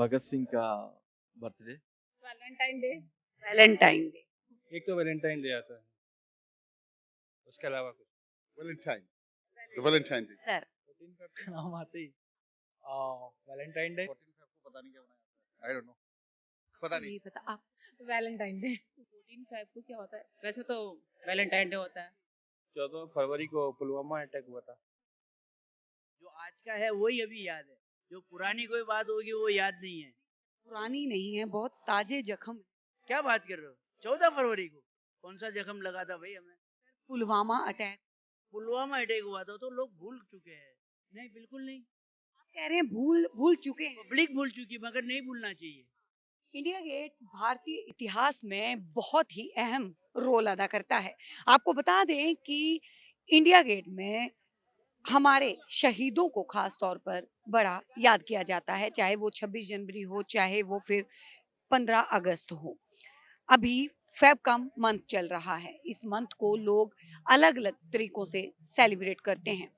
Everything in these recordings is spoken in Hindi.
भगत सिंह का birthday. Valentine day. Valentine day. एक तो वैलेंटाइन डे आता है, उसके अलावा कुछ वैलेंटाइन, तो वैलेंटाइन डे। सर 14 फेब का नाम आते ही वैलेंटाइन डे। 14 फेब को पता नहीं क्या बनाया जाता है, आई डोंट नो, पता नहीं। नहीं पता आप? वैलेंटाइन डे 14 फेब को क्या होता है? वैसे तो वैलेंटाइन डे होता है। 14 फरवरी को पुलवामा अटैक हुआ था। जो आज का है वही अभी याद है, जो पुरानी कोई बात होगी वो याद नहीं है। पुरानी नहीं है, बहुत ताजे जख्म है। क्या बात कर रहे हो? 14 फरवरी को कौन सा जख्म लगा था भाई हमें? पुलवामा अटैक। पुलवामा अटैक हुआ था तो लोग भूल चुके हैं। नहीं, बिल्कुल नहीं। आप कह रहे हैं भूल भूल चुके हैं। पब्लिक भूल चुकी, मगर नहीं भूलना चाहिए। इंडिया गेट भारतीय इतिहास में बहुत ही अहम रोल अदा करता है। आपको बता दें कि इंडिया गेट में हमारे शहीदों को खास तौर पर बड़ा याद किया जाता है, चाहे वो 26 जनवरी हो, चाहे वो फिर 15 अगस्त हो। अभी फेब का मंथ चल रहा है। इस मंथ को लोग अलग अलग तरीकों से सेलिब्रेट करते हैं।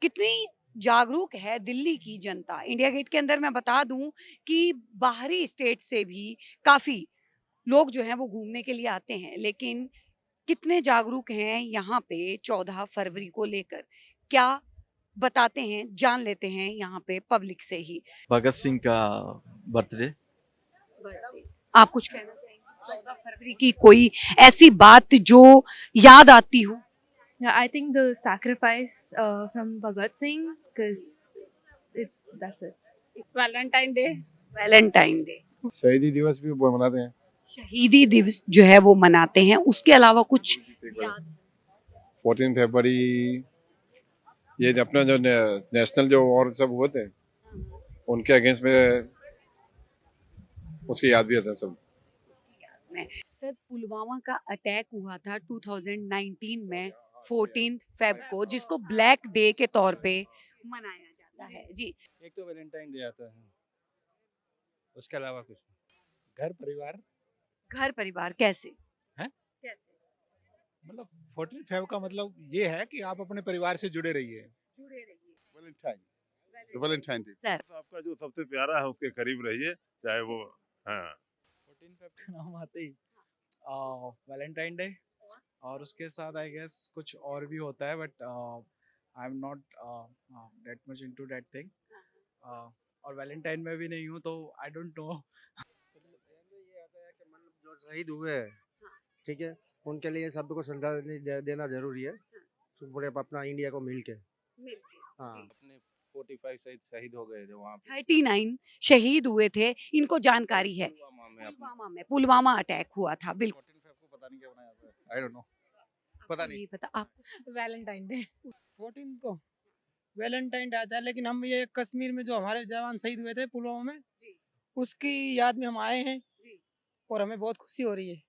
कितनी जागरूक है दिल्ली की जनता। इंडिया गेट के अंदर मैं बता दूं कि बाहरी स्टेट से भी काफी लोग जो हैं वो घूमने के लिए आते हैं, लेकिन कितने जागरूक हैं यहाँ पे 14 फरवरी को लेकर, क्या बताते हैं, जान लेते हैं यहाँ पे पब्लिक से ही। भगत सिंह का बर्थडे। आप कुछ कहना चाहेंगे 14 फरवरी की कोई ऐसी बात जो याद आती हो? Yeah, I think the sacrifice from Bhagat Singh, because that's it. Valentine day. Valentine day. शहीदी दिवस भी मनाते हैं। शहीदी दिवस जो है वो मनाते हैं, उसके अलावा कुछ याद? 14 फरवरी ये अपना जो नेशनल जो वॉर सब हुए थे उनके अगेंस्ट में उसकी याद भी आता है सब। सर पुलवामा का अटैक हुआ था 2019 में 14 फेब को, जिसको ब्लैक डे के तौर पे मनाया जाता है। जी एक तो वैलेंटाइन डे आता है, उसके अलावा कुछ घर परिवार। घर परिवार कैसे हैं? कैसे मतलब 14 फेब का मतलब ये है कि आप अपने परिवार से जुड़े रहिए। जुड़े रहिए। वैलेंटाइन, तो वैलेंटाइन डे। सर आपका जो सबसे प्यारा है उसके करीब रहिए, चाहे वो 14 फेब का नाम आते ही वैलेंटाइन डे, और उसके साथ आई गेस कुछ और भी होता है, but I am not that much into that thing, और वैलेंटाइन में भी नहीं हूँ तो आई डोंट नो। ये आता है कि मतलब जो शहीद हुए हैं, ठीक है, उनके लिए सबको श्रद्धांजलि देना जरूरी है। तो पूरे अपना इंडिया को मिल के हाँ अपने 45 शहीद हो गए थे वहाँ पे 39 शहीद हुए थे, इनको जानकारी है। पुलवामा में। पुलवामा अटैक हुआ था। बिल्कुल 14 फेब को पता नहीं क्या बनाया जाता है, आई डोंट नो, पता नहीं। नहीं पता आप? वैलेंटाइन डे 14 को वैलेंटाइन डे आता है, लेकिन हम ये कश्मीर में जो हमारे जवान शहीद हुए थे पुलवामा में, उसकी याद में हम आए हैं और हमें बहुत खुशी हो रही है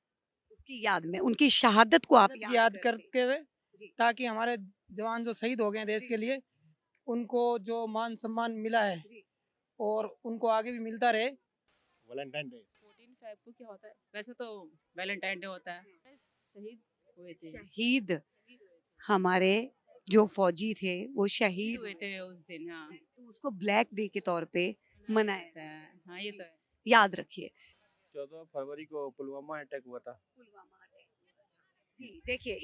उसकी याद में, उनकी शहादत को आप याद करते हुए, ताकि हमारे जवान जो शहीद हो गए हैं देश के लिए, उनको जो मान सम्मान मिला है और उनको आगे भी मिलता रहे। वैलेंटाइन डे 14 फेब को क्या होता है? वैसे तो वैलेंटाइन डे होता है। शहीद हुए थे। शहीद हमारे जो फौजी थे वो शहीद हुए थे उस दिन। हाँ, तो उसको ब्लैक डे के तौर पे मनाया होता है। हाँ, ये तो है। याद रखिए। 14 फरवरी को पुलवामा अटैक हुआ था। जी देखिए,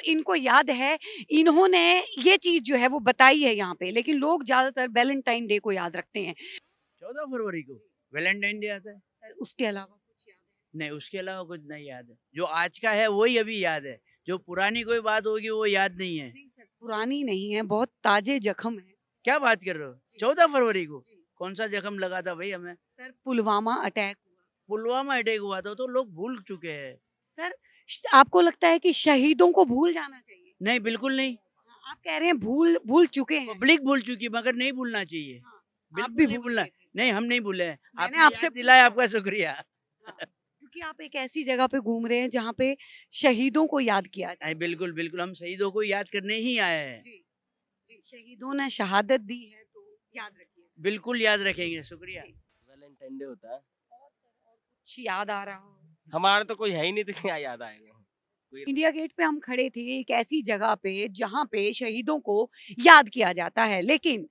इनको याद है, इन्होंने ये चीज जो है वो बताई है यहाँ पे, लेकिन लोग ज्यादातर वैलेंटाइन डे को याद रखते हैं। 14 फरवरी को वैलेंटाइन डे आता है। सर उसके अलावा कुछ याद है? नहीं, उसके अलावा कुछ नहीं याद है। जो आज का है वही अभी याद है, जो पुरानी कोई बात होगी वो याद नहीं है। नहीं सर, पुरानी नहीं है, बहुत ताजे जख्म है। क्या बात कर रहे हो? 14 फरवरी को कौन सा जख्म लगा था भाई हमें? सर पुलवामा अटैक हुआ। पुलवामा अटैक हुआ था तो लोग भूल चुके हैं। सर आपको लगता है कि शहीदों को भूल जाना चाहिए? नहीं, बिल्कुल नहीं। आप कह रहे हैं भूल भूल चुके हैं। पब्लिक भूल चुकी, मगर नहीं भूलना चाहिए। आप बिल्कुल भी नहीं भूल भूलना। गए थे। नहीं, हम नहीं भूले हैं। मैंने आपने आपसे याद दिलाया, आपका शुक्रिया। क्योंकि आप एक ऐसी जगह पे घूम रहे हैं जहाँ पे शहीदों को याद किया जाए। नहीं, बिल्कुल बिल्कुल, हम शहीदों को याद करने ही आए हैं। जी जी, शहीदों ने शहादत दी है तो याद रखिए। बिल्कुल याद रखेंगे, शुक्रिया। वैलेंटाइन डे होता है। कुछ याद आ रहा हो? हमारा तो कोई है ही नहीं तो क्या याद आएगा। इंडिया गेट पे हम खड़े थे एक ऐसी जगह पे जहाँ पे शहीदों को याद किया जाता है, लेकिन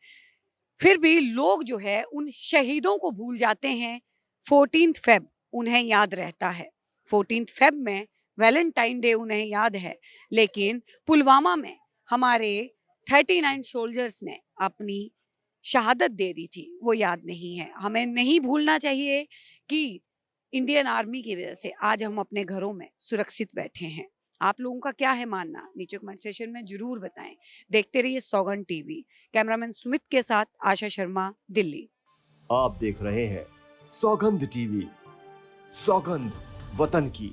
फिर भी लोग जो है उन शहीदों को भूल जाते हैं। 14 फेब उन्हें याद रहता है, 14 फेब में वैलेंटाइन डे उन्हें याद है, लेकिन पुलवामा में हमारे 39 सोल्जर्स ने अपनी शहादत दे दी थी, वो याद नहीं है। हमें नहीं भूलना चाहिए कि इंडियन आर्मी की वजह से आज हम अपने घरों में सुरक्षित बैठे हैं। आप लोगों का क्या है मानना, नीचे कमेंट सेक्शन में जरूर बताएं। देखते रहिए सौगंध टीवी। कैमरामैन सुमित के साथ आशा शर्मा, दिल्ली। आप देख रहे हैं सौगंध टीवी, सौगंध वतन की।